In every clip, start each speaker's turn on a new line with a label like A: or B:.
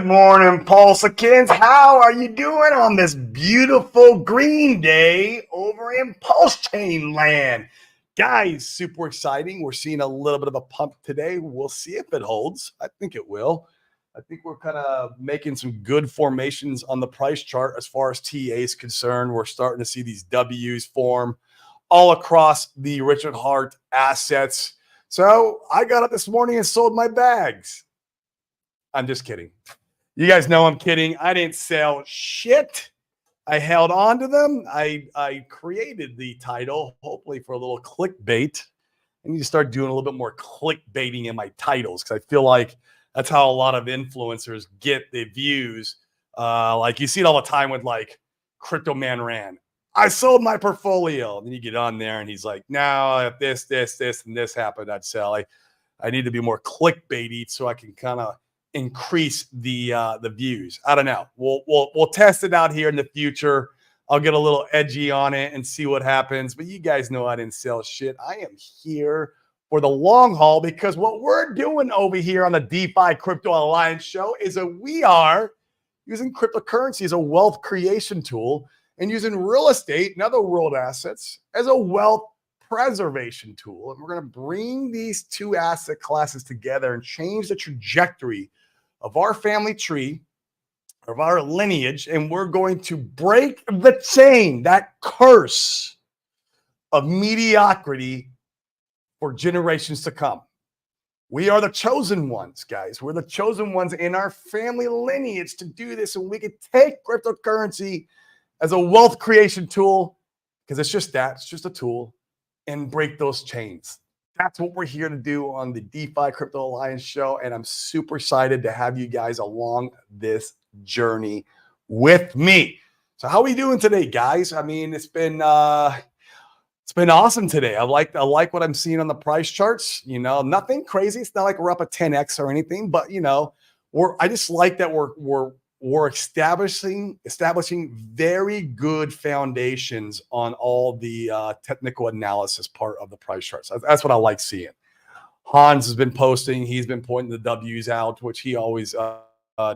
A: morning, Pulsicans. How are you doing on this beautiful green day over in Pulse Chain land? Guys, super exciting. We're seeing a little bit of a pump today. We'll see if it holds. I think it will. I think we're kind of making some good formations on the price chart as far as TA is concerned. We're starting to see these W's form all across the Richard Heart assets. So I got up this morning and sold my bags. I'm just kidding. You guys know I'm kidding. I didn't sell shit. I held on to them. I created the title, hopefully for a little clickbait. I need to start doing a little bit more clickbaiting in my titles because I feel like that's how a lot of influencers get the views. Like you see it all the time with like Crypto Man Ran. I sold my portfolio. And then you get on there and he's like, no, if this, and this happened, I'd sell. I need to be more clickbaity so I can kind of increase the views. I don't know. We'll test it out here in the future. I'll get a little edgy on it and see what happens. But you guys know I didn't sell shit. I am here for the long haul because what we're doing over here on the DeFi Crypto Alliance show is we are using cryptocurrency as a wealth creation tool and using real estate and other world assets as a wealth preservation tool. And we're going to bring these two asset classes together and change the trajectory of our family tree, of our lineage, and we're going to break the chain, that curse of mediocrity for generations to come. We are the chosen ones, guys. We're the chosen ones in our family lineage to do this, and we can take cryptocurrency as a wealth creation tool because it's just that. It's just a tool, and break those chains. That's what we're here to do on the DeFi Crypto Alliance show, and I'm super excited to have you guys along this journey with me. So how are we doing today, guys? I mean, it's been awesome today. I like what I'm seeing on the price charts. You know, nothing crazy. It's not like we're up a 10x or anything, but you know, I just like that we're establishing very good foundations on all the technical analysis part of the price charts. That's what I like seeing. Hans has been posting. He's been pointing the W's out, which he always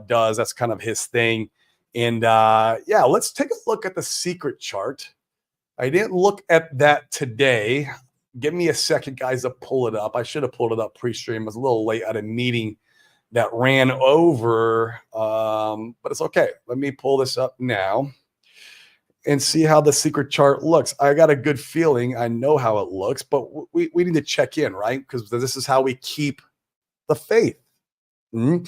A: does. That's kind of his thing. And yeah, let's take a look at the secret chart. I didn't look at that today. Give me a second, guys, to pull it up. I should have pulled it up pre-stream. I was a little late at a meeting that ran over, but it's okay. Let me pull this up now and see how the secret chart looks. I got a good feeling. I know how it looks, but we need to check in, right? Because this is how we keep the faith. We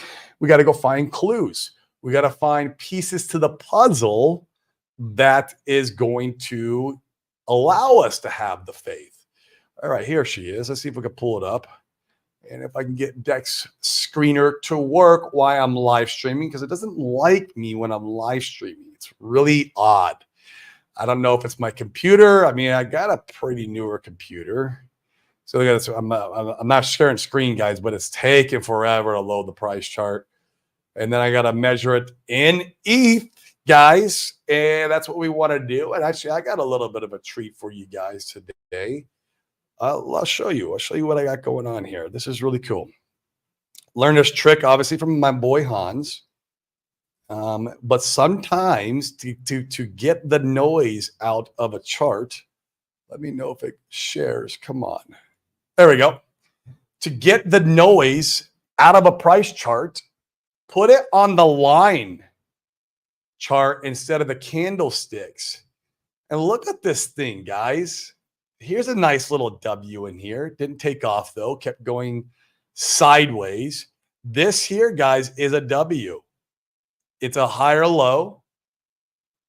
A: got to go find clues. We got to find pieces to the puzzle that is going to allow us to have the faith. All right, here she is. Let's see if we can pull it up. And if I can get Dex Screener to work while I'm live streaming, because it doesn't like me when I'm live streaming. It's really odd. I don't know if it's my computer. I mean, I got a pretty newer computer. So look at this. I'm not sharing screen, guys, but it's taking forever to load the price chart. And then I got to measure it in ETH, guys. And that's what we want to do. And actually, I got a little bit of a treat for you guys today. I'll show you. I'll show you what I got going on here. This is really cool. Learn this trick, obviously, from my boy Hans. But sometimes to get the noise out of a chart, let me know if it shares. Come on. There we go. To get the noise out of a price chart, put it on the line chart instead of the candlesticks. And look at this thing, guys. Here's a nice little W in here. Didn't take off, though. Kept going sideways. This here, guys, is a W. It's a higher low.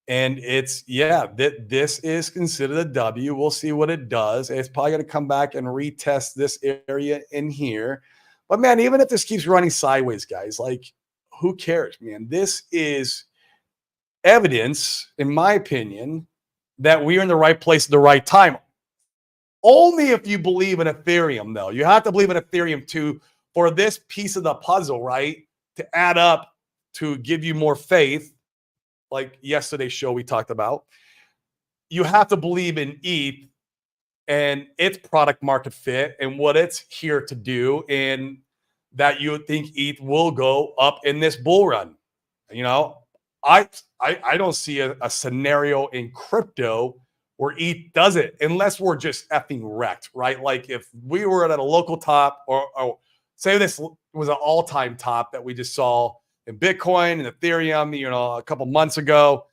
A: And it's, yeah, this is considered a W. We'll see what it does. It's probably going to come back and retest this area in here. But, man, even if this keeps running sideways, guys, like, who cares, man? This is evidence, in my opinion, that we're in the right place at the right time. Only if you believe in Ethereum, though. You have to believe in Ethereum too for this piece of the puzzle, right, to add up to give you more faith, like yesterday's show we talked about. You have to believe in ETH and its product market fit and what it's here to do, and that you think ETH will go up in this bull run. You know, I don't see a scenario in crypto where ETH does it unless we're just effing wrecked, right? Like if we were at a local top, or say this was an all-time top that we just saw in Bitcoin and Ethereum, a couple months ago,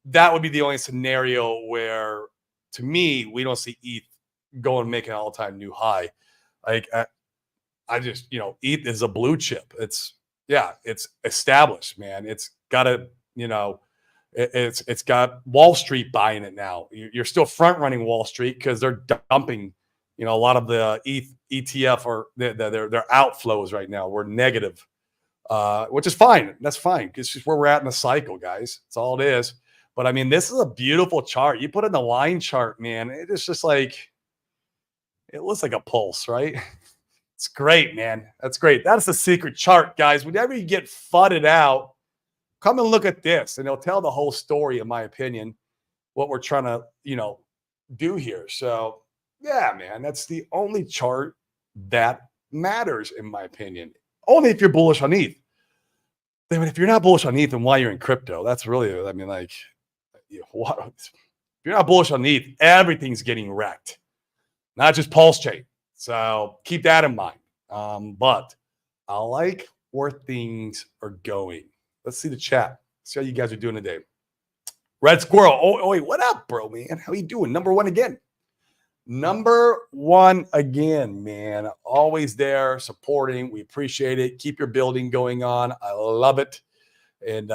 A: that would be the only scenario where, to me, we don't see ETH go and make an all-time new high. Like I just, ETH is a blue chip. It's established, man. It's got a, it's got Wall Street buying it now. You're still front running Wall Street because they're dumping, a lot of the ETH ETF, or their outflows right now were negative, which is fine. That's fine. It's just where we're at in the cycle, guys. That's all it is. But I mean, this is a beautiful chart. You put in the line chart, man. It's just like, it looks like a pulse, right? It's great, man. That's great. That's the secret chart, guys. Whenever you get fudded out, come and look at this, and it'll tell the whole story, in my opinion, what we're trying to, do here. So, yeah, man, that's the only chart that matters, in my opinion. Only if you're bullish on ETH. I mean, if you're not bullish on ETH, then why you're in crypto? That's really, I mean, like, what? If you're not bullish on ETH, everything's getting wrecked, not just Pulse Chain. So keep that in mind. But I like where things are going. Let's see the chat. See how you guys are doing today. Red Squirrel. Oh, wait, what up, bro, man? How you doing? Number one again. Number one again, man. Always there supporting. We appreciate it. Keep your building going on. I love it. And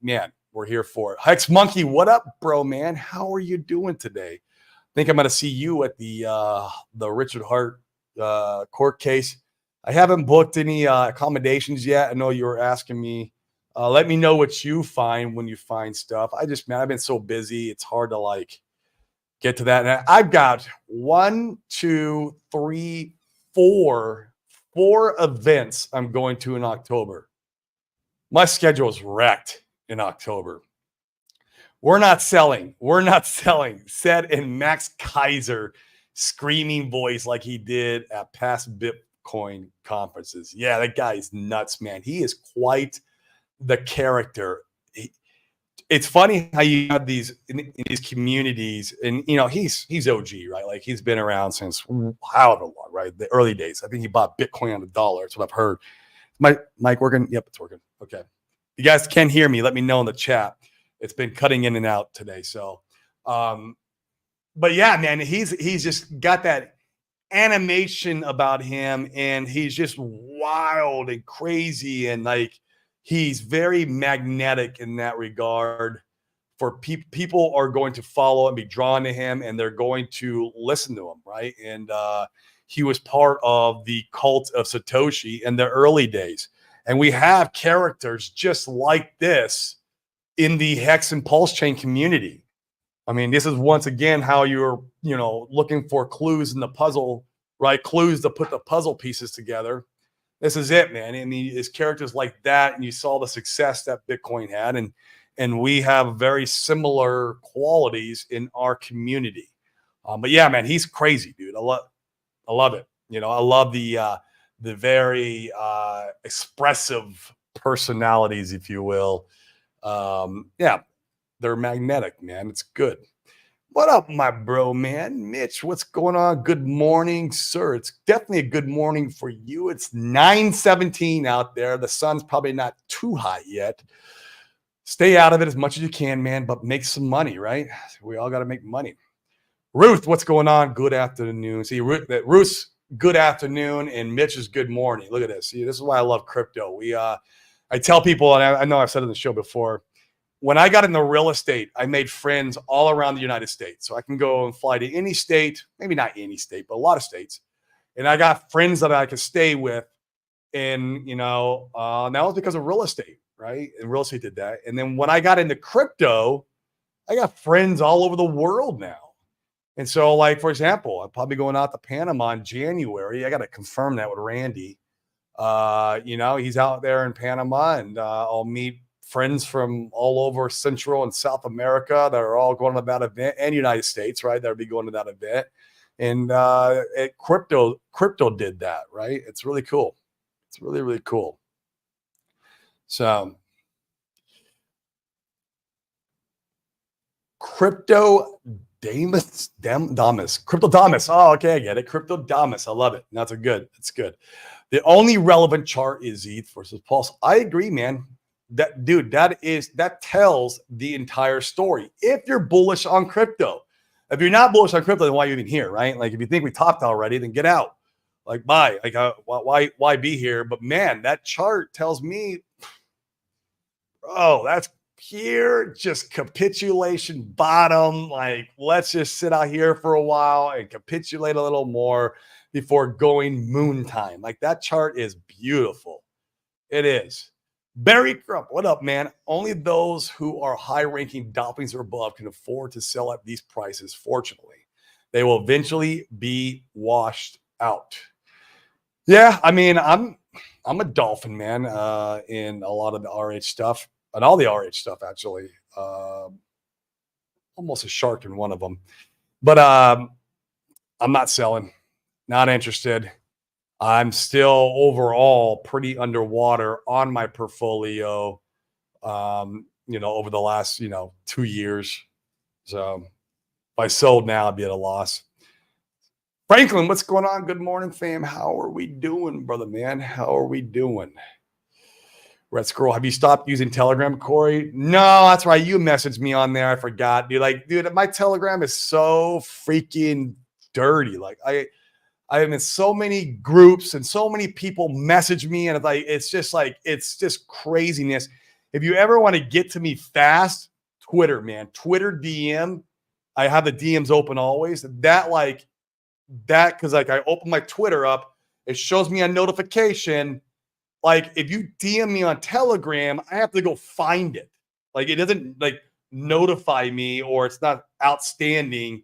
A: man, we're here for it. Hex Monkey, what up, bro, man? How are you doing today? I think I'm going to see you at the Richard Hart court case. I haven't booked any accommodations yet. I know you were asking me. Let me know what you find when you find stuff. I've been so busy. It's hard to get to that. And I've got 1, 2, 3, 4 events I'm going to in October. My schedule is wrecked in October. We're not selling. Said in Max Kaiser screaming voice like he did at past Bitcoin conferences. Yeah, that guy is nuts, man. He is quite the character. It's funny how you have these in these communities, and he's OG, right? Like he's been around since however long, right? The early days. I think he bought Bitcoin on $1. That's what I've heard. Mic working? Yep, it's working. Okay. You guys can hear me. Let me know in the chat. It's been cutting in and out today. So, but yeah, man, he's just got that animation about him, and he's just wild and crazy, and he's very magnetic in that regard. For people are going to follow and be drawn to him, and they're going to listen to him, right? And he was part of the cult of Satoshi in the early days, and we have characters just like this in the Hex and Pulse Chain community. I mean, this is once again how you're, looking for clues in the puzzle, right? Clues to put the puzzle pieces together. This is it, man. I mean, it's characters like that, and you saw the success that Bitcoin had, and we have very similar qualities in our community. But yeah, man, he's crazy, dude. I love it. I love the very expressive personalities, if you will. Yeah, they're magnetic, man. It's good. What up, my bro, man? Mitch, what's going on? Good morning, sir. It's definitely a good morning for you. It's 9:17 out there. The sun's probably not too hot yet. Stay out of it as much as you can, man, but make some money, right? We all got to make money. Ruth, what's going on? Good afternoon. See, Ruth's good afternoon, and Mitch's good morning. Look at this. See, this is why I love crypto. I tell people, and I know I've said it in the show before, when I got into real estate, I made friends all around the United States. So I can go and fly to any state, maybe not any state, but a lot of states. And I got friends that I could stay with. And, that was because of real estate, right? And real estate did that. And then when I got into crypto, I got friends all over the world now. And so, for example, I'm probably going out to Panama in January. I got to confirm that with Randy. He's out there in Panama, and I'll meet friends from all over Central and South America that are all going to that event, and United States, right? That'll be going to that event. And crypto did that, right? It's really cool. It's really, really cool. So Crypto Cryptodamus. Oh, okay, I get it. Cryptodamus. I love it. That's it's good. The only relevant chart is ETH versus Pulse. I agree, man. That tells the entire story. If you're bullish on crypto, if you're not bullish on crypto, then why are you even here, right? Like if you think we topped already, then get out. Like bye. Like why be here? But man, that chart tells me, that's pure just capitulation bottom. Like let's just sit out here for a while and capitulate a little more before going moon time. Like that chart is beautiful. It is. Barry Crump, what up, man? Only those who are high-ranking dolphins or above can afford to sell at these prices. Fortunately, they will eventually be washed out. Yeah, I mean, I'm a dolphin man in a lot of the RH stuff and all the RH stuff actually. Almost a shark in one of them, but I'm not selling. Not interested. I'm still overall pretty underwater on my portfolio, over the last, 2 years. So if I sold now, I'd be at a loss. Franklin, what's going on? Good morning, fam. How are we doing, brother, man? How are we doing? Red Squirrel, have you stopped using Telegram, Corey? No, that's right. You messaged me on there. I forgot. Dude, my Telegram is so freaking dirty. Like I'm in so many groups and so many people message me, and it's just craziness. If you ever want to get to me fast, Twitter, man, Twitter DM. I have the DMs open always. Because I open my Twitter up, it shows me a notification. Like if you DM me on Telegram, I have to go find it. Like it doesn't notify me, or it's not outstanding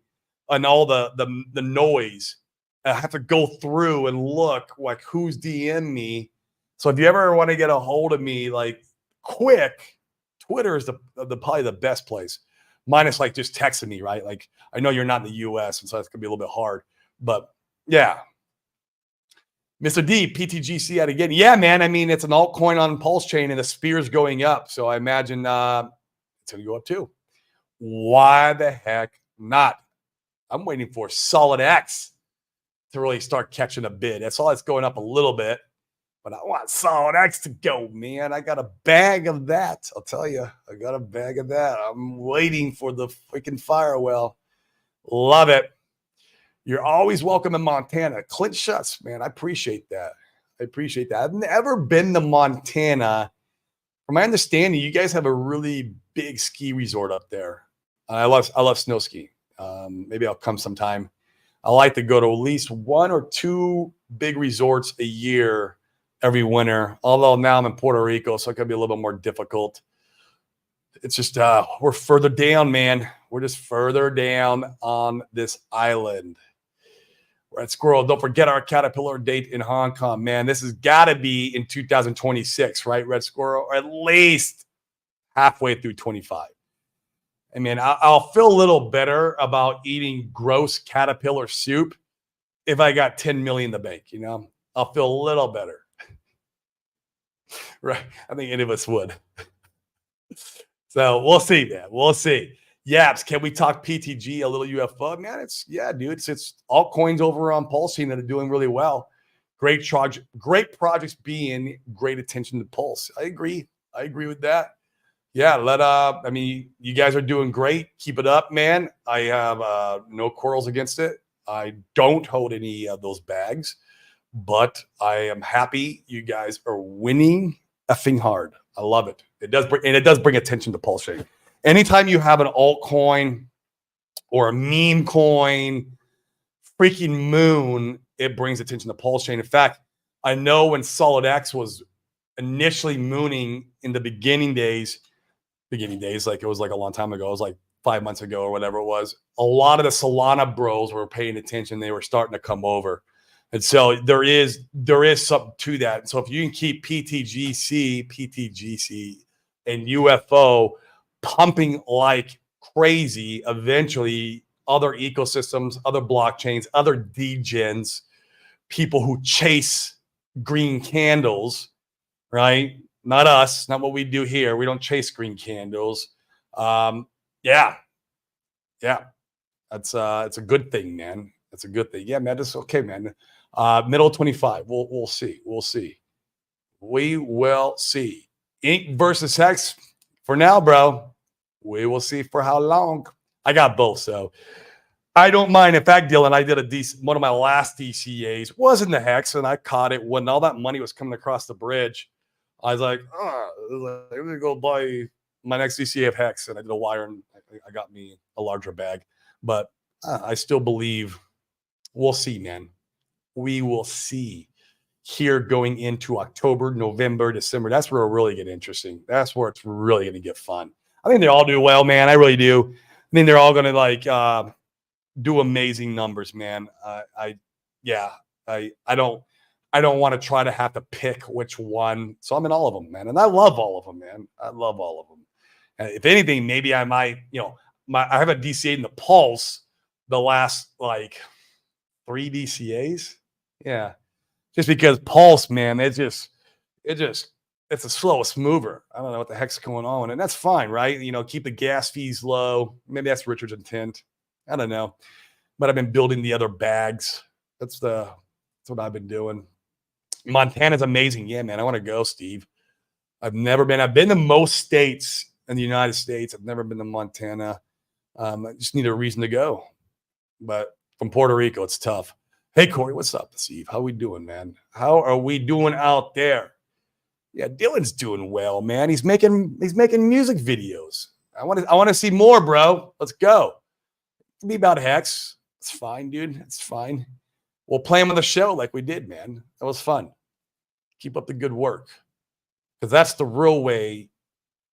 A: on all the noise. I have to go through and look like who's DM me. So if you ever want to get a hold of me quick, Twitter is probably the best place. Minus just texting me, right? Like I know you're not in the US, and so that's gonna be a little bit hard. But yeah. Mr. D, PTGC out again. Yeah, man. I mean, it's an altcoin on Pulse Chain and the spear's going up. So I imagine it's going to go up too. Why the heck not? I'm waiting for Solid X to really start catching a bid. That's all. It's going up a little bit, but I want Solid X to go, man. I got a bag of that. I'll tell you, I got a bag of that. I'm waiting for the freaking firewall. Love it. You're always welcome in Montana. Clint Schutz, man, I appreciate that. I've never been to Montana. From my understanding, you guys have a really big ski resort up there. I love snow skiing. Maybe I'll come sometime. I like to go to at least 1 or 2 big resorts a year every winter. Although now I'm in Puerto Rico, so it could be a little bit more difficult. It's just we're further down, man. We're just further down on this island. Red Squirrel, don't forget our Caterpillar date in Hong Kong, man. This has got to be in 2026, right, Red Squirrel? Or at least halfway through 25. I mean, I'll feel a little better about eating gross caterpillar soup if I got 10 million in the bank, I'll feel a little better. Right? I think any of us would. So we'll see, man. We'll see. Yaps, can we talk PTG, a little UFO? Man, dude. It's altcoins over on Pulse that are doing really well. Great projects being great attention to Pulse. I agree with that. Yeah, you guys are doing great. Keep it up, man. I have no quarrels against it. I don't hold any of those bags, but I am happy you guys are winning effing hard. I love it. It does bring attention to Pulse Chain. Anytime you have an altcoin or a meme coin, freaking moon, it brings attention to Pulse Chain. In fact, I know when Solid X was initially mooning in the beginning days, like it was like a long time ago. It was like 5 months ago or whatever it was. A lot of the Solana bros were paying attention. They were starting to come over. And so there is something to that. So if you can keep PTGC, and UFO pumping like crazy, eventually other ecosystems, other blockchains, other degens, people who chase green candles, right? Not us, not what we do here. We don't chase green candles. Yeah, Yeah, it's a good thing, man. It's a good thing. Yeah, man. It's okay, man. Middle 25. We'll see. We'll see. We will see. Ink versus Hex. For now, bro. We will see for how long. I got both, so I don't mind. In fact, Dylan, I did one of my last DCAs was in the Hex, and I caught it when all that money was coming across the bridge. I was like, I'm gonna go buy my next DCA of Hex, and I did a wire, and I got me a larger bag. But I still believe we'll see, man. We will see here going into October, November, December. That's where it'll really get interesting. That's where it's really going to get fun. I think they all do well, man. I really do. I think they're all going to do amazing numbers, man. I don't want to try to have to pick which one. So I'm in all of them, man. And I love all of them, man. I love all of them. If anything, maybe I might, I have a DCA in the Pulse the last like 3 DCAs. Yeah. Just because Pulse, man, it's the slowest mover. I don't know what the heck's going on. And that's fine, right? Keep the gas fees low. Maybe that's Richard's intent. I don't know. But I've been building the other bags. That's what I've been doing. Montana's amazing. Yeah, man. I want to go, Steve. I've been to most states in the United States. I've never been to Montana. I just need a reason to go. But from Puerto Rico, it's tough. Hey, Corey, what's up, Steve? How we doing, man? How are we doing out there? Yeah, Dylan's doing well, man. He's making music videos. I want to see more, bro. Let's go. It'll be about Hex. It's fine, dude. It's fine. We'll play him on the show like we did, man. That was fun. Keep up the good work. Because that's the real way.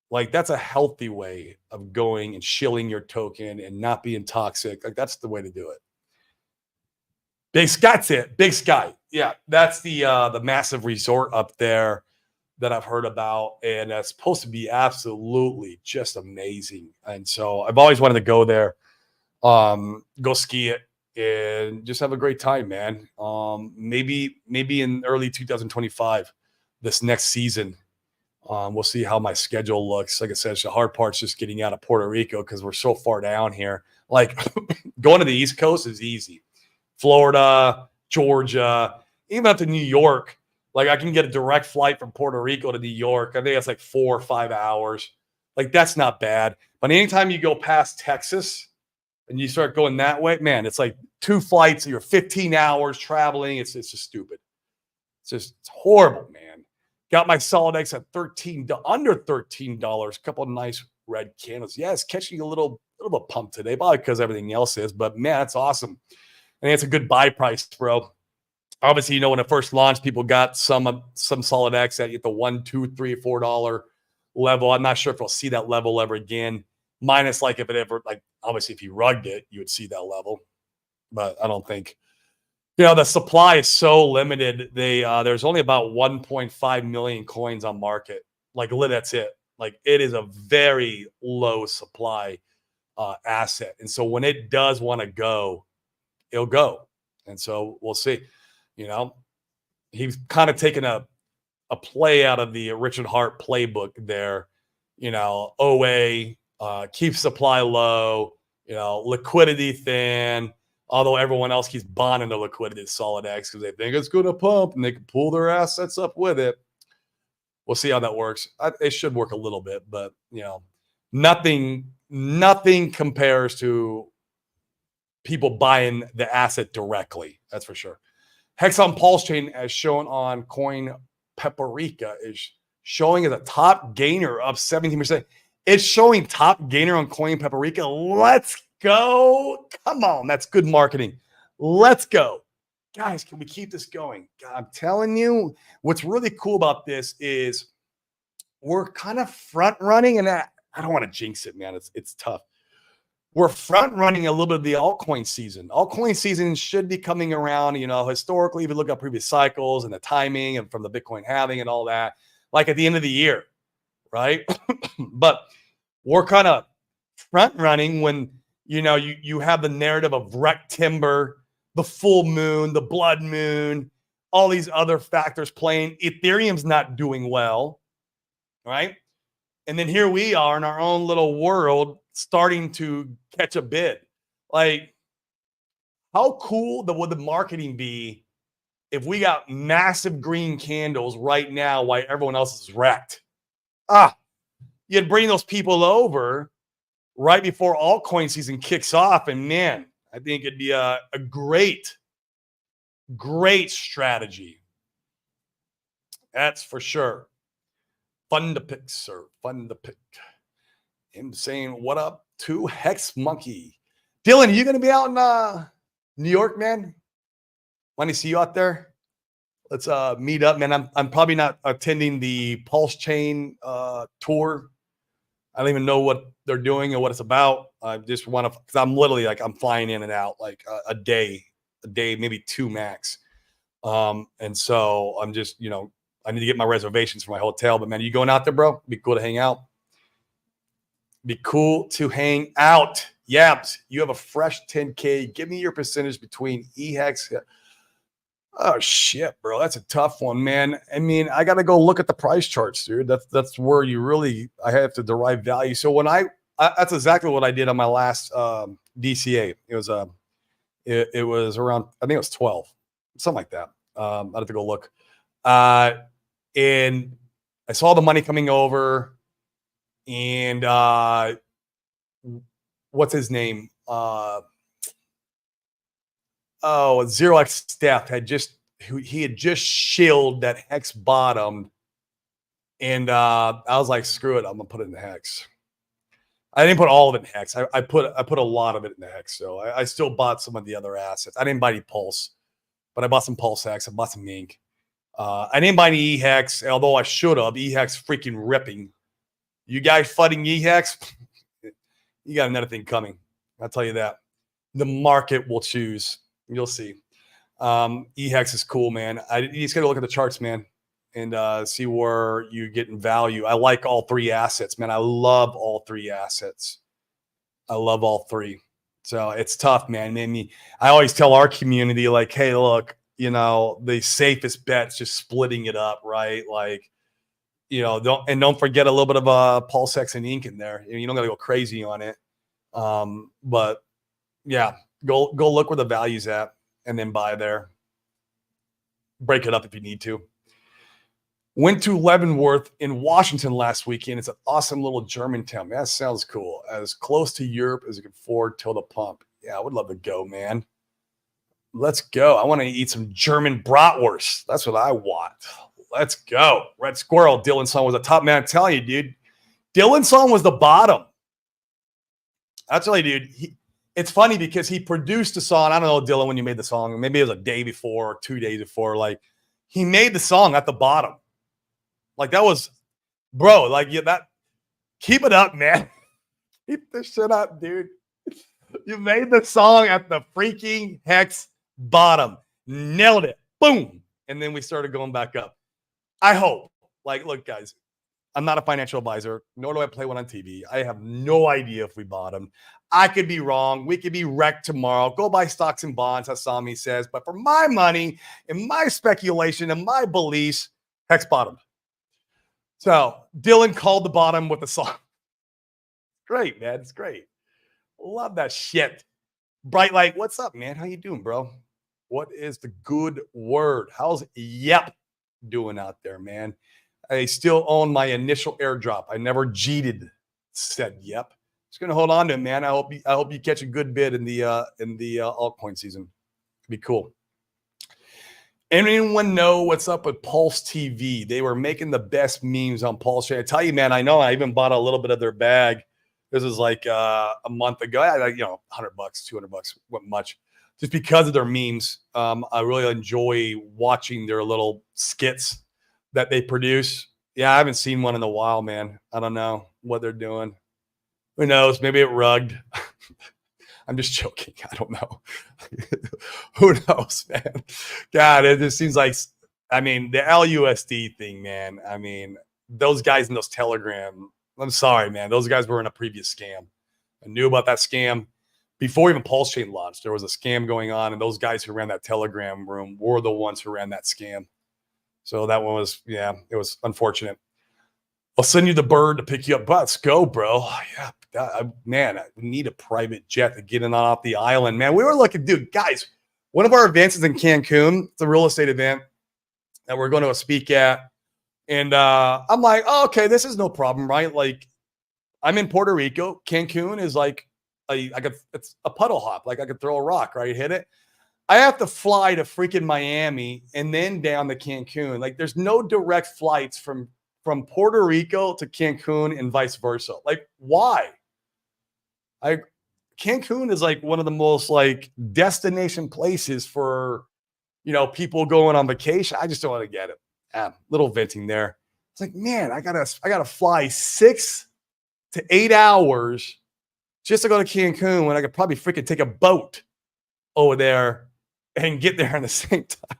A: Like, that's a healthy way of going and shilling your token and not being toxic. Like, that's the way to do it. Big Sky's it. Big Sky. Yeah, that's the massive resort up there that I've heard about. And that's supposed to be absolutely just amazing. And so I've always wanted to go there, go ski it, and just have a great time, man. Maybe in early 2025, this next season. We'll see how my schedule looks. Like I said, the hard part's just getting out of Puerto Rico because we're so far down here. Like, going to the East Coast is easy. Florida, Georgia, even up to New York. Like, I can get a direct flight from Puerto Rico to New York. I think that's like 4 or 5 hours. Like, that's not bad. But anytime you go past Texas and you start going that way, man, it's like 2 flights. You're 15 hours traveling. It's just stupid. It's horrible, man. Got my Solid X at under $13. A couple of nice red candles. Yeah, it's catching a little bit of pump today, probably because everything else is. But man, that's awesome. And it's a good buy price, bro. Obviously, when it first launched, people got some Solid X at the $1, $2, $3, $4 level. I'm not sure if we'll see that level ever again. Minus, like, if it ever, like, obviously, if you rugged it, you would see that level. But I don't think. The supply is so limited. There's only about 1.5 million coins on market. Like, that's it. Like, it is a very low supply asset. And so when it does want to go, it'll go. And so we'll see. He's kind of taken a play out of the Richard Hart playbook there. OA, keep supply low, liquidity thin. Although everyone else keeps bonding the liquidity to Solid X because they think it's going to pump and they can pull their assets up with it. We'll see how that works. It should work a little bit, but nothing compares to people buying the asset directly. That's for sure. Hex on Pulse Chain, as shown on Coin Paprika, is showing as a top gainer of 17%. It's showing top gainer on Coin Paprika. Let's go. Come on. That's good marketing. Let's go. Guys, can we keep this going? God, I'm telling you, what's really cool about this is we're kind of front running, and I don't want to jinx it, man. It's tough. We're front running a little bit of the altcoin season. Altcoin season should be coming around, historically, if you look at previous cycles and the timing and from the Bitcoin halving and all that, like at the end of the year, right? But we're kind of front running when, you have the narrative of wrecked timber, the full moon, the blood moon, all these other factors playing. Ethereum's not doing well, right? And then here we are in our own little world starting to catch a bid. Like, how cool would the marketing be if we got massive green candles right now while everyone else is wrecked? You'd bring those people over right before altcoin season kicks off, and man, I think it'd be a great strategy. That's for sure. Fun to pick, sir. Fun to pick. Him saying, what up to Hex Monkey? Dylan, are you going to be out in New York, man? Want to see you out there? Let's meet up, man. I'm probably not attending the Pulse Chain tour. I don't even know what they're doing or what it's about. I just want to, because I'm literally like, I'm flying in and out like a day, maybe two max. And so I'm just, I need to get my reservations for my hotel. But man, you going out there, bro? Be cool to hang out. Be cool to hang out. Yaps, you have a fresh 10K. Give me your percentage between EHEX. Oh shit, bro. That's a tough one, man. I mean, I got to go look at the price charts, dude. That's where I have to derive value. So when that's exactly what I did on my last DCA. It was around, I think it was 12, something like that. I'd have to go look. And I saw the money coming over, and what's his name? Zero X Steph had just shilled that Hex bottom, and I was like, screw it, I'm gonna put it in the Hex. I didn't put all of it in Hex. I put a lot of it in the Hex. So I still bought some of the other assets. I didn't buy any Pulse, but I bought some Pulse Hex. I bought some Mink. I didn't buy any EHEX, although I should have. EHEX freaking ripping. You guys fighting EHEX, you got another thing coming. I'll tell you that. The market will choose. You'll see. EHEX is cool, man. You just got to look at the charts, man, and see where you're getting value. I like all three assets, man. I love all three assets. I love all three. So it's tough, man. I always tell our community, like, hey, look, the safest bet's just splitting it up, right? Like, don't forget a little bit of Pulse Hex and Ink in there. You don't got to go crazy on it. But yeah, go look where the value's at and then buy there. Break it up if you need to. Went to Leavenworth in Washington last weekend. It's an awesome little German town. That sounds cool. As close to Europe as you can afford till the pump. Yeah, I would love to go, man. Let's go. I want to eat some German bratwurst. That's what I want. Let's go. Red Squirrel, Dylan Song was a top man. I'm telling you, dude. Dylan Song was the bottom. I'll tell you, dude. It's funny because he produced the song. I don't know, Dylan, when you made the song. Maybe it was a day before or 2 days before. Like, he made the song at the bottom. Like, that was, bro, like, keep it up, man. Keep this shit up, dude. You made the song at the freaking Hex bottom. Nailed it. Boom. And then we started going back up. I hope. Like, look, guys, I'm not a financial advisor, nor do I play one on TV. I have no idea if we bottomed. I could be wrong. We could be wrecked tomorrow. Go buy stocks and bonds, as Sami says. But for my money and my speculation and my beliefs, Hex bottomed. So Dylan called the bottom with the song. Great, man. It's great. Love that shit. Bright Light, what's up, man? How you doing, bro? What is the good word? How's Yep doing out there, man? I still own my initial airdrop. I never cheated. Said Yep. Just gonna hold on to it, man. I hope you catch a good bid in the altcoin season. It'd be cool. Anyone know what's up with Pulse TV? They were making the best memes on Pulse. I tell you, man, I know. I even bought a little bit of their bag. This was like a month ago. $100, $200, wasn't much. Just because of their memes. I really enjoy watching their little skits that they produce. Yeah, I haven't seen one in a while, man. I don't know what they're doing. Who knows? Maybe it rugged. I'm just joking. I don't know. Who knows, man? God, it just seems like, the LUSD thing, man. Those guys in those Telegram, I'm sorry, man. Those guys were in a previous scam. I knew about that scam. Before even Pulse Chain launched, there was a scam going on, and those guys who ran that Telegram room were the ones who ran that scam. So that one was, it was unfortunate. I'll send you the bird to pick you up. Let's go, bro. Yeah, man, I need a private jet to get in and off the island, man. We were looking, dude, guys, one of our events is in Cancun. It's a real estate event that we're going to speak at. And I'm like, oh, okay, this is no problem, right? Like, I'm in Puerto Rico. Cancun is like, it's a puddle hop. Like, I could throw a rock, right? Hit it. I have to fly to freaking Miami and then down to Cancun. Like, there's no direct flights from Puerto Rico to Cancun and vice versa. Like, why? Cancun is like one of the most like destination places for, people going on vacation. I just don't want to get it. Little venting there. It's like, man, I gotta fly 6 to 8 hours just to go to Cancun when I could probably freaking take a boat over there and get there in the same time.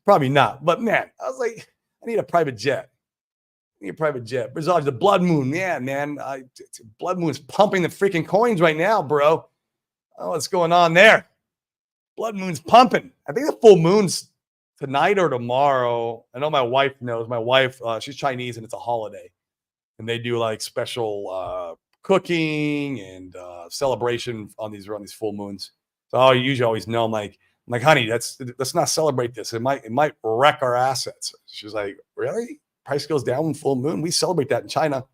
A: Probably not. But man, I was like, I need a private jet. Besides the blood moon. Yeah, man. Blood moon's pumping the freaking coins right now, bro. Oh, what's going on there? Blood moon's pumping. I think the full moon's tonight or tomorrow. I know my wife knows. My wife, she's Chinese and it's a holiday. And they do like special cooking and celebration on these full moons. So I usually always know. I'm like, honey, let's not celebrate this. It might wreck our assets. She's like, really? Price goes down in full moon. We celebrate that in China.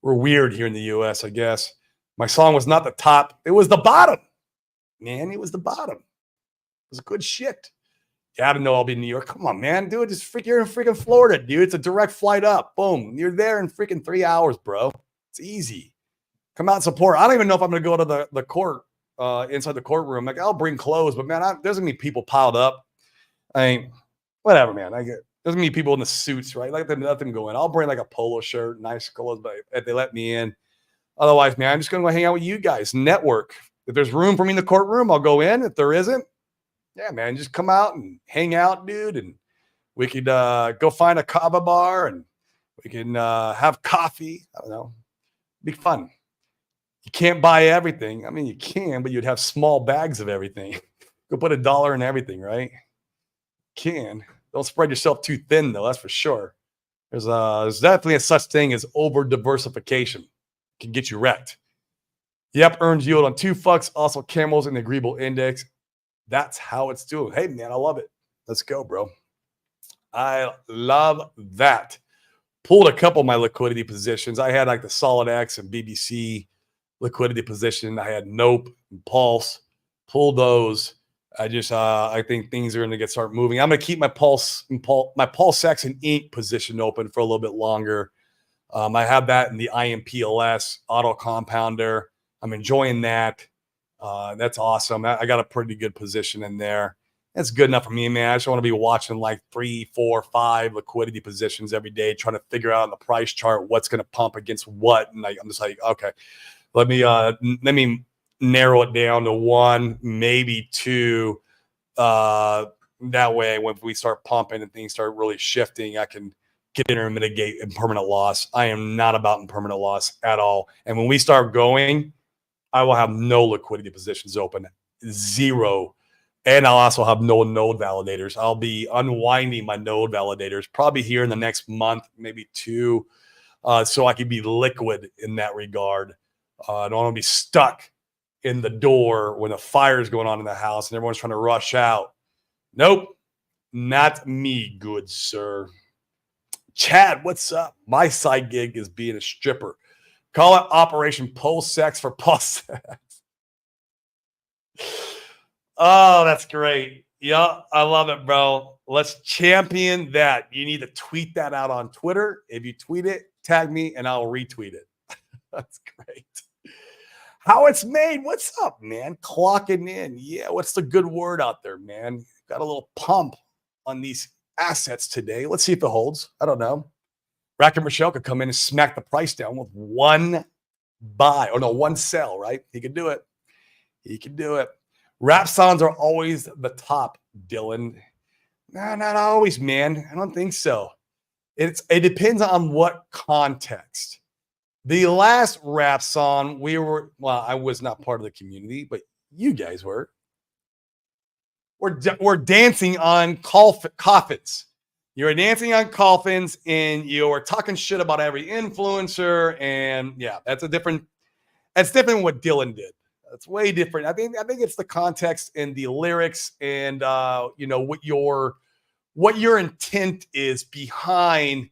A: We're weird here in the US, I guess. My song was not the top. It was the bottom. Man, it was the bottom. It was good shit. You had to know I'll be in New York. Come on, man. Dude, you're in freaking Florida, dude. It's a direct flight up. Boom. You're there in freaking 3 hours, bro. It's easy. Come out and support. I don't even know if I'm going to go to the court, inside the courtroom. Like, I'll bring clothes, but man, there's going to be people piled up. I mean, whatever, man. There's gonna be people in the suits, right? Like, let them go in. I'll bring like a polo shirt, nice clothes, but if they let me in. Otherwise, man, I'm just gonna go hang out with you guys, network. If there's room for me in the courtroom, I'll go in. If there isn't, yeah, man, just come out and hang out, dude. And we could go find a kava bar and we can have coffee. I don't know. Be fun. You can't buy everything. I mean, you can, but you'd have small bags of everything. Go put $1 in everything, right? Can. Don't spread yourself too thin, though. That's for sure. There's definitely a such thing as over diversification. Can get you wrecked. Yep, earns yield on 2 fucks. Also, Camels in the agreeable index. That's how it's doing. Hey, man, I love it. Let's go, bro. I love that. Pulled a couple of my liquidity positions. I had like the Solid X and BBC liquidity position. I had Nope and Pulse. Pulled those. I think things are going to start moving. I'm going to keep my Pulse X and Inc position open for a little bit longer. I have that in the IMPLS auto compounder. I'm enjoying that. That's awesome. I got a pretty good position in there. That's good enough for me, man. I just want to be watching like 3, 4, 5 liquidity positions every day, trying to figure out on the price chart what's going to pump against what. And I'm just like, okay, let me narrow it down to 1, maybe 2. That way, when we start pumping and things start really shifting, I can get in and mitigate impermanent loss. I am not about impermanent loss at all. And when we start going, I will have no liquidity positions open, 0. And I'll also have no node validators. I'll be unwinding my node validators probably here in the next month, maybe 2, so I can be liquid in that regard. I don't want to be stuck in the door when a fire is going on in the house and everyone's trying to rush out. Nope, not me, good sir. Chad, what's up? My side gig is being a stripper. Call it Operation Pulse Sex for Pulse Sex. Oh, that's great. Yeah, I love it, bro. Let's champion that. You need to tweet that out on Twitter. If you tweet it, tag me and I'll retweet it. That's great. How it's made. What's up, man? Clocking in. Yeah, what's the good word out there, man? Got a little pump on these assets today. Let's see if it holds. I don't know. Rack and Rochelle could come in and smack the price down with 1 buy. Or no, 1 sell, right? He could do it. He can do it. Rap songs are always the top, Dylan. No, not always, man. I don't think so. It depends on what context. The last rap song, I was not part of the community, but you guys were. We're dancing on coffins. You're dancing on coffins and you're talking shit about every influencer. And yeah, that's different what Dylan did. That's way different. I think it's the context and the lyrics and what your intent is behind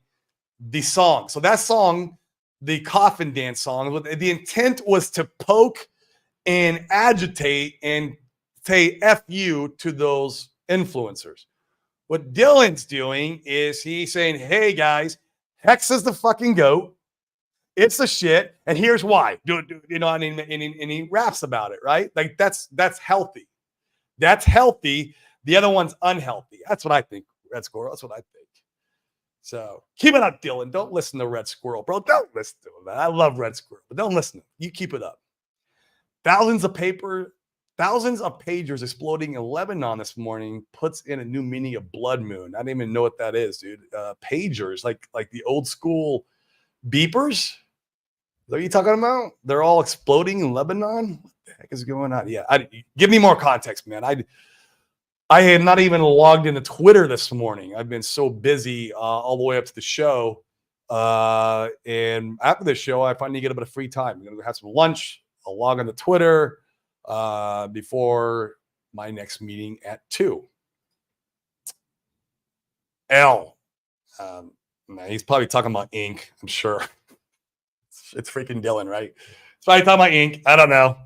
A: the song. So that song, the coffin dance song, the intent was to poke and agitate and say F you to those influencers. What Dylan's doing is he's saying, hey guys, Hex is the fucking GOAT. It's the shit. And here's why. And he raps about it, right? Like that's healthy. That's healthy. The other one's unhealthy. That's what I think, Red Squirrel. That's what I think. So keep it up, Dylan. Don't listen to Red Squirrel, bro. Don't listen to him, man. I love Red Squirrel, but don't listen to him. You keep it up. Thousands of pagers exploding in Lebanon this morning puts in a new meaning of blood moon. I didn't even know what that is, dude. Pagers, like the old school beepers. Is that what you talking about? They're all exploding in Lebanon. What the heck is going on? Yeah, give me more context, man. I had not even logged into Twitter this morning. I've been so busy all the way up to the show. And after the show, I finally get a bit of free time. I'm going to have some lunch. I'll log on to Twitter before my next meeting at 2. Man, he's probably talking about ink, I'm sure. It's freaking Dylan, right? It's probably talking about ink. I don't know.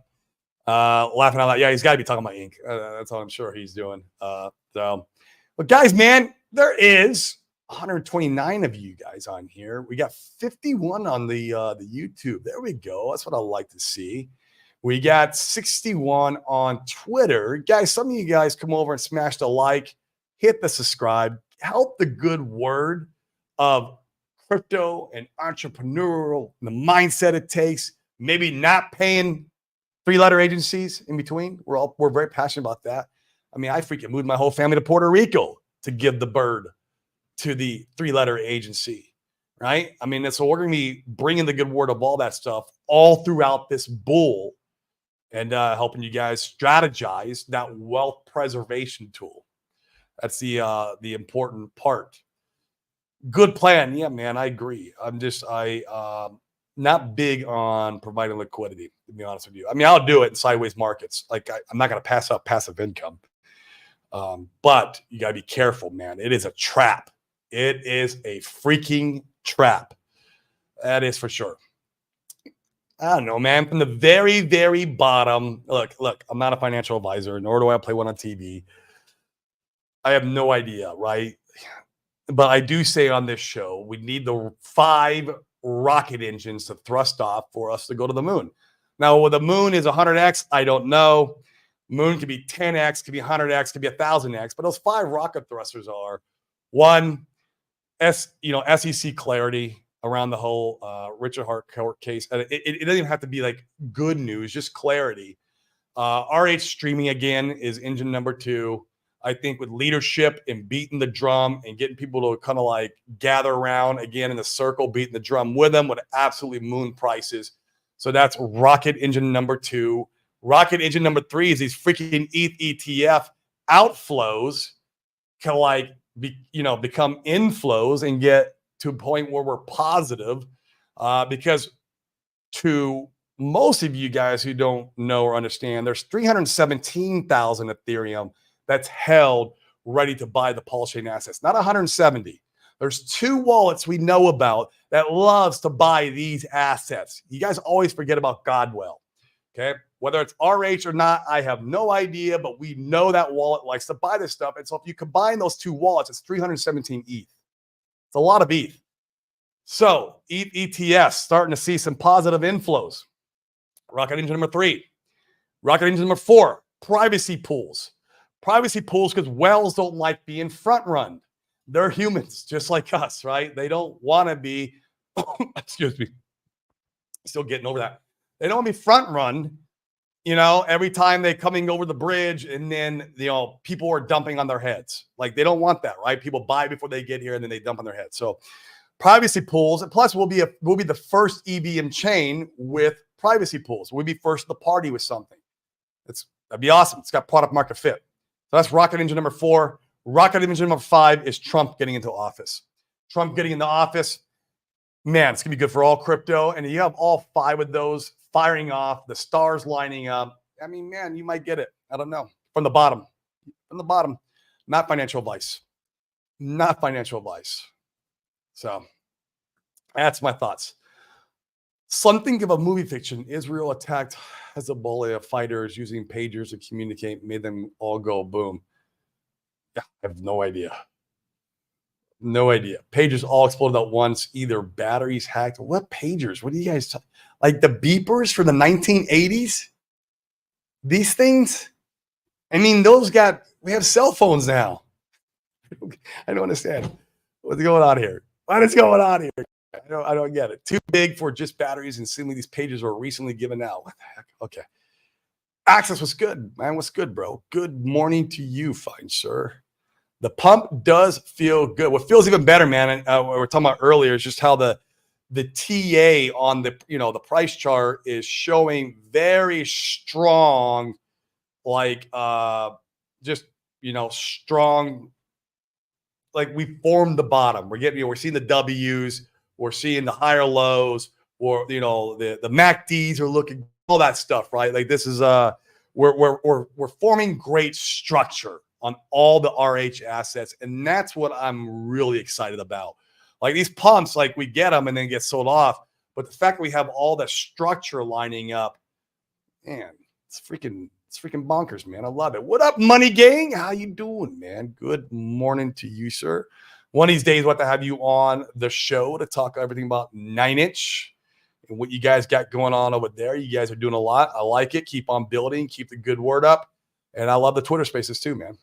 A: Laughing out loud. Yeah, he's got to be talking about ink. That's all I'm sure he's doing. But guys, man, there is 129 of you guys on here. We got 51 on the YouTube. There we go. That's what I like to see. We got 61 on Twitter. Guys, some of you guys come over and smash the like, hit the subscribe, help the good word of crypto and entrepreneurial, the mindset it takes, maybe not paying 3-letter agencies in between. We're very passionate about that. I mean, I freaking moved my whole family to Puerto Rico to give the bird to the 3-letter agency, right? I mean, so we're going to be bringing the good word of all that stuff all throughout this bull and helping you guys strategize that wealth preservation tool. That's the important part. Good plan. Yeah, man, I agree. I'm not big on providing liquidity, to be honest with you. I mean, I'll do it in sideways markets. Like I'm not going to pass up passive income. But you got to be careful, man. It is a trap. It is a freaking trap. That is for sure. I don't know, man. From the very, very bottom, look, I'm not a financial advisor, nor do I play one on TV. I have no idea, right? But I do say on this show, we need the 5 rocket engines to thrust off for us to go to the moon. Now, whether the moon is 100x, I don't know. Moon could be 10x, could be 100x, could be 1,000x. But those 5 rocket thrusters are, one, SEC clarity around the whole Richard Hart court case. It doesn't even have to be like good news, just clarity. RH streaming again is engine number 2. I think with leadership and beating the drum and getting people to kind of like gather around again in the circle, beating the drum with them would absolutely moon prices. So that's rocket engine number 2. Rocket engine number 3 is these freaking ETH ETF outflows can like become inflows and get to a point where we're positive because to most of you guys who don't know or understand, there's 317,000 Ethereum that's held ready to buy the Pulse Chain assets, not 170. There's 2 wallets we know about that loves to buy these assets. You guys always forget about Godwell, okay? Whether it's RH or not, I have no idea, but we know that wallet likes to buy this stuff. And so if you combine those 2 wallets, it's 317 ETH. It's a lot of ETH. So ETH ETFs starting to see some positive inflows. Rocket engine number 3. Rocket engine number 4, privacy pools. Privacy pools because whales don't like being front run. They're humans just like us, right? They don't want to be, excuse me, still getting over that. They don't want to be front run, every time they're coming over the bridge and then, people are dumping on their heads. Like they don't want that, right? People buy before they get here and then they dump on their heads. So privacy pools, and plus we'll be the first EVM chain with privacy pools. We'll be first to the party with something. That'd be awesome. It's got product market fit. So that's rocket engine number 4. Rocket image number 5 is Trump getting into office. Trump getting into office, man, it's going to be good for all crypto. And you have all 5 of those firing off, the stars lining up. I mean, man, you might get it. I don't know. From the bottom. From the bottom. Not financial advice. Not financial advice. So that's my thoughts. Something of a movie fiction. Israel attacked Hezbollah fighters using pagers to communicate, made them all go boom. Yeah, I have no idea. No idea. Pagers all exploded at once. Either batteries hacked. What pagers? What do you guys like? The beepers from the 1980s? These things? I mean, we have cell phones now. I don't understand. What's going on here? What is going on here? I don't get it. Too big for just batteries, and seemingly these pages were recently given out. What the heck? Okay. Access was good, man. What's good, bro? Good morning to you, fine sir. The pump does feel good. What feels even better, man, what we were talking about earlier, is just how the TA on the price chart is showing very strong, like strong. Like we formed the bottom. We're seeing the W's. We're seeing the higher lows, or the MACDs are looking, all that stuff, right? Like this is we're forming great structure on all the RH assets, and that's what I'm really excited about. Like these pumps, like we get them and then get sold off, but the fact that we have all the structure lining up, man, it's freaking bonkers, man. I love it. What up, Money Gang? How you doing, man? Good morning to you, sir. One of these days, we'll have to have you on the show to talk everything about 9inch and what you guys got going on over there. You guys are doing a lot. I like it. Keep on building. Keep the good word up. And I love the Twitter spaces too, man.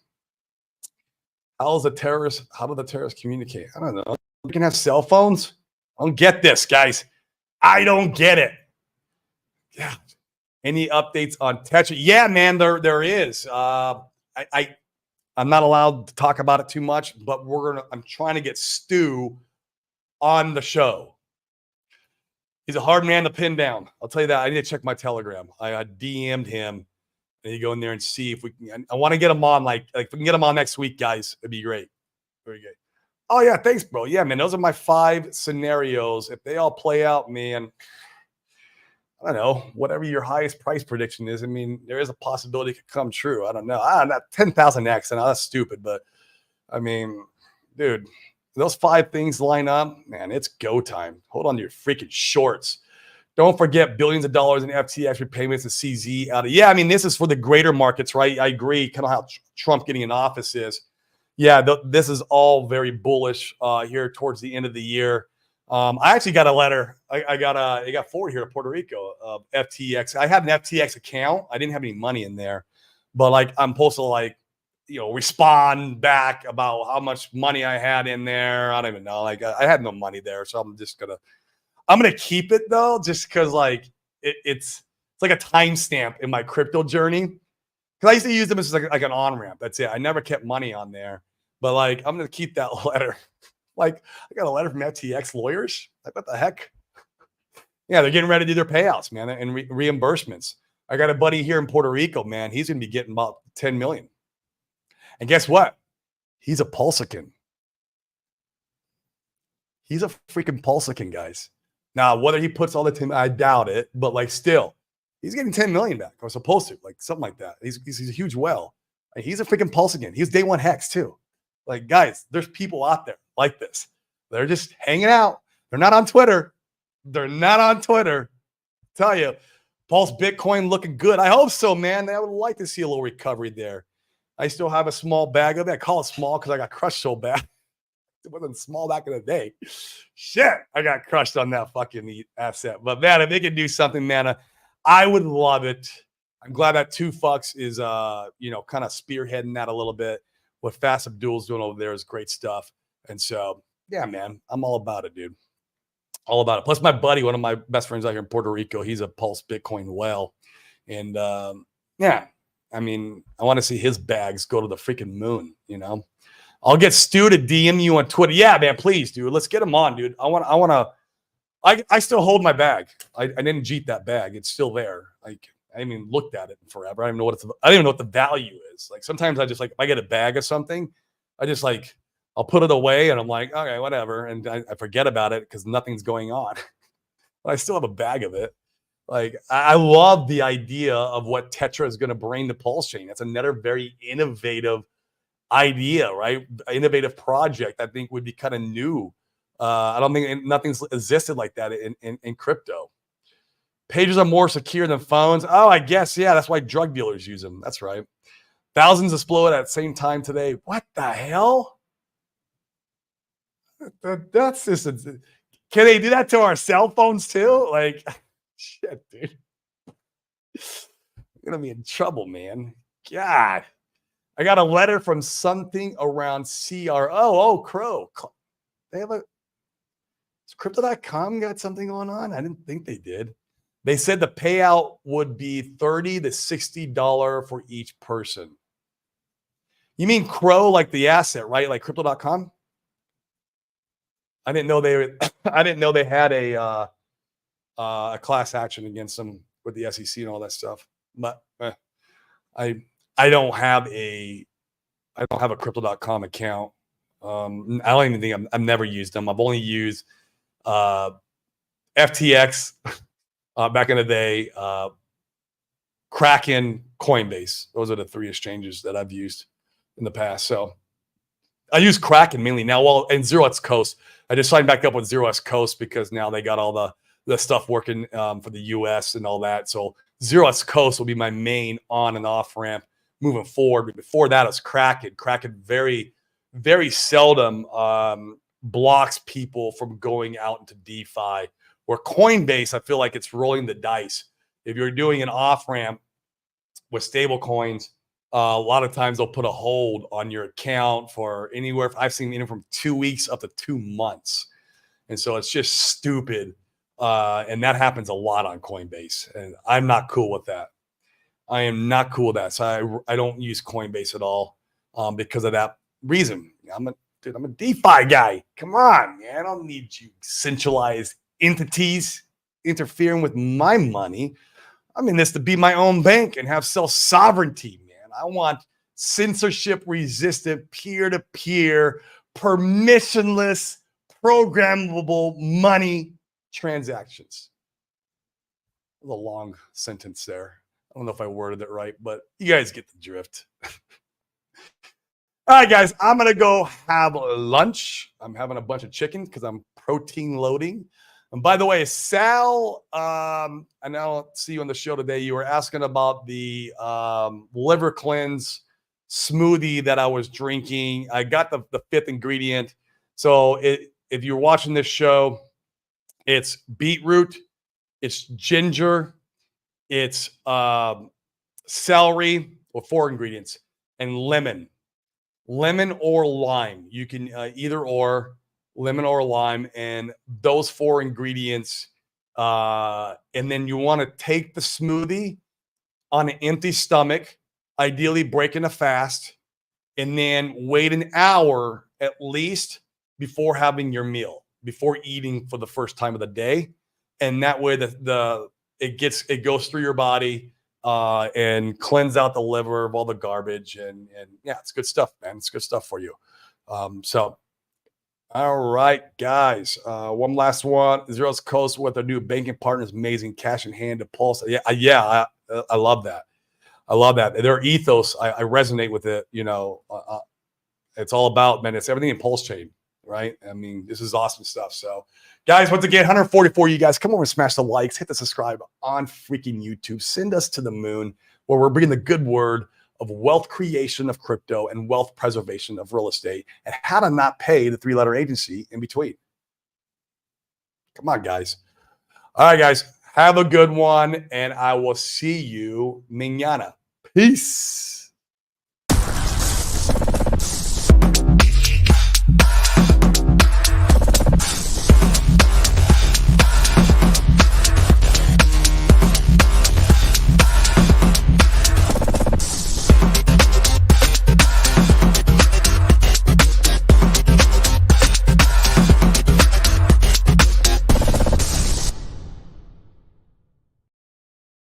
A: How do the terrorists communicate? I don't know. We can have cell phones. I don't get this, guys. I don't get it. Yeah. Any updates on Tetra? Yeah, man, there is. I'm not allowed to talk about it too much, but I'm trying to get Stu on the show. He's a hard man to pin down. I'll tell you that. I need to check my Telegram. I DM'd him, and you go in there and see if we can. I want to get him on, like if we can get him on next week, guys. It'd be great. Very good. Oh yeah, thanks, bro. Yeah, man, those are my 5 scenarios. If they all play out, man, I don't know, whatever your highest price prediction is. I mean, there is a possibility it could come true. I don't know. 10,000x. I know that's stupid, but I mean, dude, those 5 things line up, man, it's go time. Hold on to your freaking shorts. Don't forget billions of dollars in FTX repayments to CZ out of. Yeah, I mean, this is for the greater markets, right? I agree. Kind of how Trump getting in office is. Yeah, this is all very bullish here towards the end of the year. I actually got a letter. I got forwarded here to Puerto Rico of FTX. I have an FTX account. I didn't have any money in there, but like I'm supposed to respond back about how much money I had in there. I don't even know. Like I had no money there, so I'm gonna keep it though, just because like it's like a timestamp in my crypto journey. Because I used to use them as like an on ramp. That's it. I never kept money on there, but like I'm gonna keep that letter. Like, I got a letter from FTX lawyers. Like, what the heck? Yeah, they're getting ready to do their payouts, man, and reimbursements. I got a buddy here in Puerto Rico, man. He's going to be getting about 10 million. And guess what? He's a Pulsican. He's a freaking Pulsican, guys. Now, whether he puts all the time, I doubt it, but like still, he's getting 10 million back, or supposed to, like something like that. He's a huge whale. Like, he's a freaking Pulsican. He's day one hex too. Like, guys, there's people out there like this. They're just hanging out. They're not on Twitter. Tell you, Pulse Bitcoin looking good. I hope so, man. I would like to see a little recovery there. I still have a small bag of it. I call it small because I got crushed so bad. It wasn't small back in the day. Shit, I got crushed on that fucking asset. But man, if they can do something, man, I would love it. I'm glad that 2Fucks is kind of spearheading that a little bit. What Fast Abdul's doing over there is great stuff. And so, yeah, man, I'm all about it, dude. All about it. Plus, my buddy, one of my best friends out here in Puerto Rico, he's a Pulse Bitcoin whale. And yeah, I mean, I want to see his bags go to the freaking moon, I'll get Stu to DM you on Twitter. Yeah, man, please, dude. Let's get him on, dude. I still hold my bag. I didn't cheat that bag. It's still there. Like, I haven't even looked at it in forever. I don't even know what the value is. Like sometimes I just if I get a bag of something, I just like, I'll put it away and I'm like, okay, whatever. And I forget about it because nothing's going on. But I still have a bag of it. Like, I love the idea of what Tetra is going to bring to Pulse Chain. That's another very innovative idea, right? Innovative project I think would be kind of new. I don't think nothing's existed like that in crypto. Pages are more secure than phones. Oh, I guess, yeah, that's why drug dealers use them. That's right. Thousands exploded at the same time today. What the hell? That's just can they do that to our cell phones too? Like, shit, dude. I'm gonna be in trouble, man. God. I got a letter from something around CRO. Oh, Crow. They have a Crypto.com got something going on? I didn't think they did. They said the payout would be $30 to $60 for each person. You mean Crow, like the asset, right? Like Crypto.com? I didn't know they had a class action against them with the SEC and all that stuff. But I don't have a Crypto.com account. I don't even think I've never used them. I've only used FTX back in the day, Kraken, Coinbase. Those are the three exchanges that I've used in the past. So I use Kraken mainly now. Well, and Zero X Coast. I just signed back up with Zero X Coast because now they got all the stuff working for the US and all that. So Zero X Coast will be my main on and off ramp moving forward. But before that, it was Kraken. Kraken very, very seldom blocks people from going out into DeFi. Where Coinbase, I feel like it's rolling the dice. If you're doing an off ramp with stable coins, a lot of times they'll put a hold on your account for anywhere. I've seen anywhere from 2 weeks up to 2 months. And so it's just stupid. And that happens a lot on Coinbase. And I'm not cool with that. I am not cool with that. So I don't use Coinbase at all because of that reason. I'm a DeFi guy. Come on, man. I don't need you centralized entities interfering with my money. I'm in this to be my own bank and have self-sovereignty, man. I want censorship-resistant, peer-to-peer, permissionless, programmable money transactions. A long sentence there. I don't know if I worded it right, but you guys get the drift. All right, guys, I'm going to go have lunch. I'm having a bunch of chicken because I'm protein loading. And by the way, Sal, I now see you on the show today. You were asking about the liver cleanse smoothie that I was drinking. I got the fifth ingredient. So if you're watching this show, it's beetroot, it's ginger, it's celery, or 4 ingredients, and lemon or lime. You can either or, lemon or lime, and those 4 ingredients. And then you want to take the smoothie on an empty stomach, ideally breaking a fast, and then wait an hour at least before having your meal, before eating for the first time of the day. And that way it goes through your body and cleanse out the liver of all the garbage. And yeah, it's good stuff, man. It's good stuff for you. So, all right, guys. One last one. Zero X Coast with their new banking partners, amazing cash in hand to Pulse. Yeah, I love that. I love that. Their ethos, I resonate with it. You know, it's all about, man, it's everything in Pulse Chain, right? I mean, this is awesome stuff. So, guys, once again, 144 you guys, come over and smash the likes, hit the subscribe on freaking YouTube. Send us to the moon where we're bringing the good word of wealth creation of crypto and wealth preservation of real estate and how to not pay the 3-letter agency in between. Come on, guys. All right, guys, have a good one, and I will see you mañana. Peace.